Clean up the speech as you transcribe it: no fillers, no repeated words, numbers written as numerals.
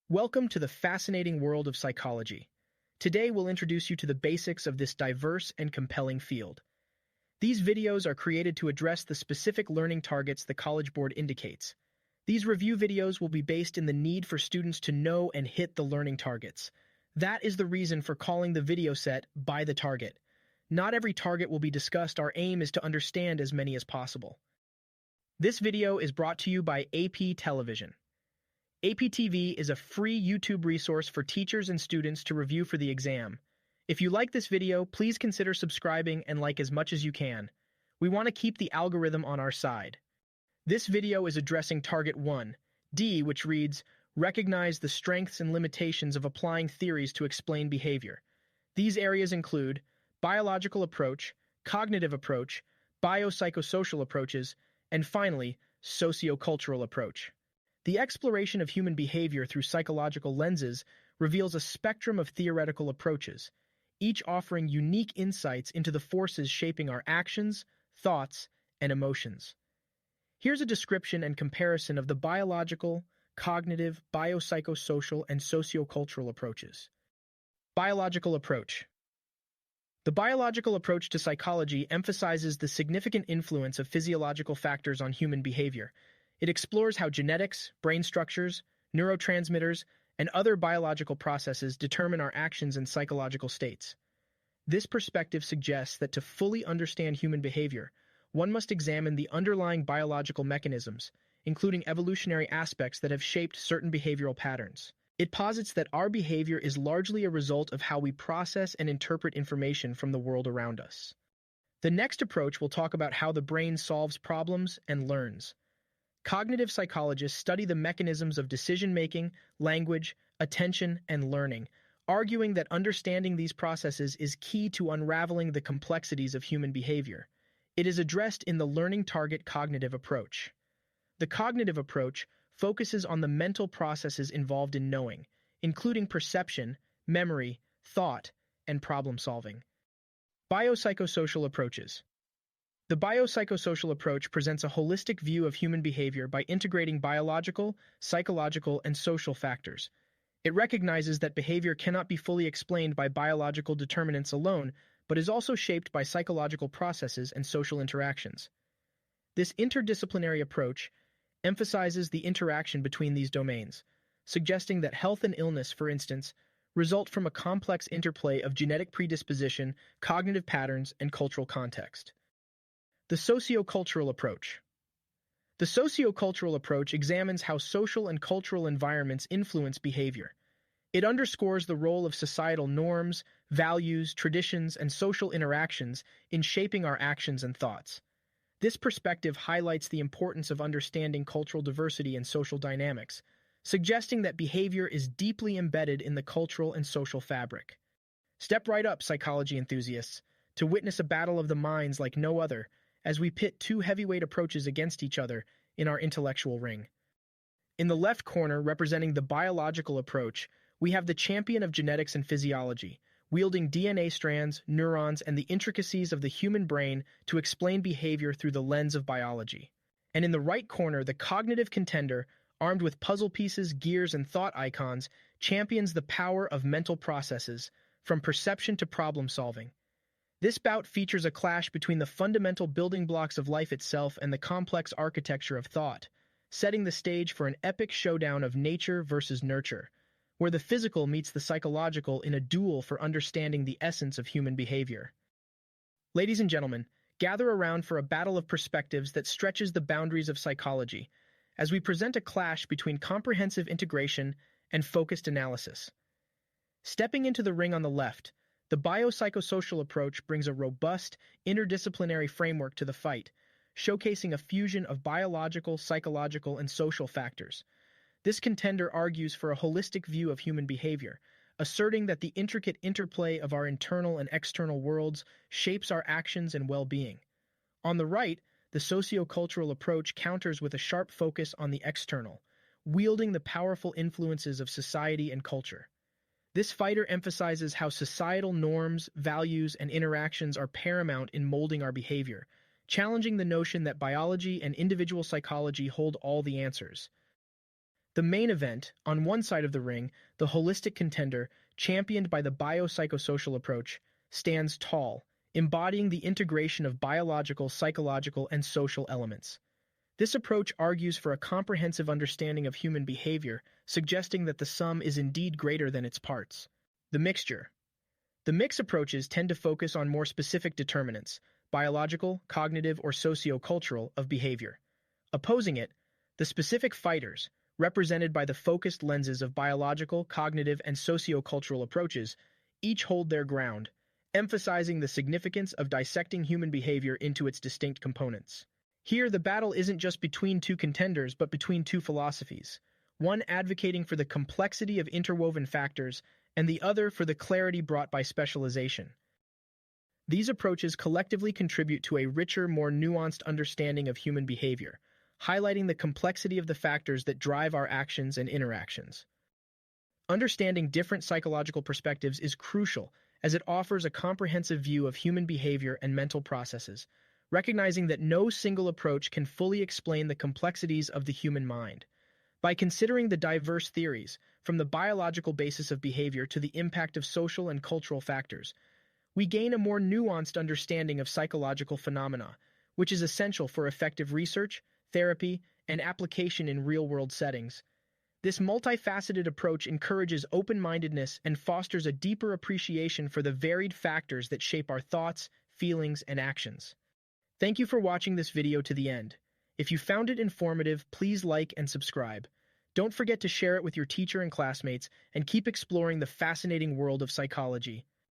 Welcome to the fascinating world of psychology. Today we'll introduce you to the basics of this diverse and compelling field. These videos are created to address the specific learning targets the College Board indicates. These review videos will be based in the need for students to know and hit the learning targets. That is the reason for calling the video set by the target. Not every target will be discussed. Our aim is to understand as many as possible. This video is brought to you by AP Television. APTV is a free YouTube resource for teachers and students to review for the exam. If you like this video, please consider subscribing and like as much as you can. We want to keep the algorithm on our side. This video is addressing Target 1, D, which reads, Recognize the strengths and limitations of applying theories to explain behavior. These areas include biological approach, cognitive approach, biopsychosocial approaches, and finally, sociocultural approach. The exploration of human behavior through psychological lenses reveals a spectrum of theoretical approaches, each offering unique insights into the forces shaping our actions, thoughts, and emotions. Here's a description and comparison of the biological, cognitive, biopsychosocial, and sociocultural approaches. Biological approach. The biological approach to psychology emphasizes the significant influence of physiological factors on human behavior. It explores how genetics, brain structures, neurotransmitters, and other biological processes determine our actions and psychological states. This perspective suggests that to fully understand human behavior, one must examine the underlying biological mechanisms, including evolutionary aspects that have shaped certain behavioral patterns. It posits that our behavior is largely a result of how we process and interpret information from the world around us. The next approach will talk about how the brain solves problems and learns. Cognitive psychologists study the mechanisms of decision-making, language, attention, and learning, arguing that understanding these processes is key to unraveling the complexities of human behavior. It is addressed in the learning target cognitive approach. The cognitive approach focuses on the mental processes involved in knowing, including perception, memory, thought, and problem-solving. Biopsychosocial approaches. The biopsychosocial approach presents a holistic view of human behavior by integrating biological, psychological, and social factors. It recognizes that behavior cannot be fully explained by biological determinants alone, but is also shaped by psychological processes and social interactions. This interdisciplinary approach emphasizes the interaction between these domains, suggesting that health and illness, for instance, result from a complex interplay of genetic predisposition, cognitive patterns, and cultural context. The sociocultural approach. The sociocultural approach examines how social and cultural environments influence behavior. It underscores the role of societal norms, values, traditions, and social interactions in shaping our actions and thoughts. This perspective highlights the importance of understanding cultural diversity and social dynamics, suggesting that behavior is deeply embedded in the cultural and social fabric. Step right up, psychology enthusiasts, to witness a battle of the minds like no other, as we pit two heavyweight approaches against each other in our intellectual ring. In the left corner, representing the biological approach, we have the champion of genetics and physiology, wielding DNA strands, neurons, and the intricacies of the human brain to explain behavior through the lens of biology. And in the right corner, the cognitive contender, armed with puzzle pieces, gears, and thought icons, champions the power of mental processes, from perception to problem solving. This bout features a clash between the fundamental building blocks of life itself and the complex architecture of thought, setting the stage for an epic showdown of nature versus nurture, where the physical meets the psychological in a duel for understanding the essence of human behavior. Ladies and gentlemen, gather around for a battle of perspectives that stretches the boundaries of psychology, as we present a clash between comprehensive integration and focused analysis. Stepping into the ring on the left, the biopsychosocial approach brings a robust, interdisciplinary framework to the fight, showcasing a fusion of biological, psychological, and social factors. This contender argues for a holistic view of human behavior, asserting that the intricate interplay of our internal and external worlds shapes our actions and well-being. On the right, the sociocultural approach counters with a sharp focus on the external, wielding the powerful influences of society and culture. This fighter emphasizes how societal norms, values, and interactions are paramount in molding our behavior, challenging the notion that biology and individual psychology hold all the answers. The main event, on one side of the ring, the holistic contender, championed by the biopsychosocial approach, stands tall, embodying the integration of biological, psychological, and social elements. This approach argues for a comprehensive understanding of human behavior, suggesting that the sum is indeed greater than its parts. The mixture. The mix approaches tend to focus on more specific determinants, biological, cognitive, or socio-cultural, of behavior. Opposing it, the specific fighters, represented by the focused lenses of biological, cognitive, and socio-cultural approaches, each hold their ground, emphasizing the significance of dissecting human behavior into its distinct components. Here, the battle isn't just between two contenders, but between two philosophies, one advocating for the complexity of interwoven factors, and the other for the clarity brought by specialization. These approaches collectively contribute to a richer, more nuanced understanding of human behavior, highlighting the complexity of the factors that drive our actions and interactions. Understanding different psychological perspectives is crucial, as it offers a comprehensive view of human behavior and mental processes, recognizing that no single approach can fully explain the complexities of the human mind. By considering the diverse theories, from the biological basis of behavior to the impact of social and cultural factors, we gain a more nuanced understanding of psychological phenomena, which is essential for effective research, therapy, and application in real-world settings. This multifaceted approach encourages open-mindedness and fosters a deeper appreciation for the varied factors that shape our thoughts, feelings, and actions. Thank you for watching this video to the end. If you found it informative, please like and subscribe. Don't forget to share it with your teacher and classmates, and keep exploring the fascinating world of psychology.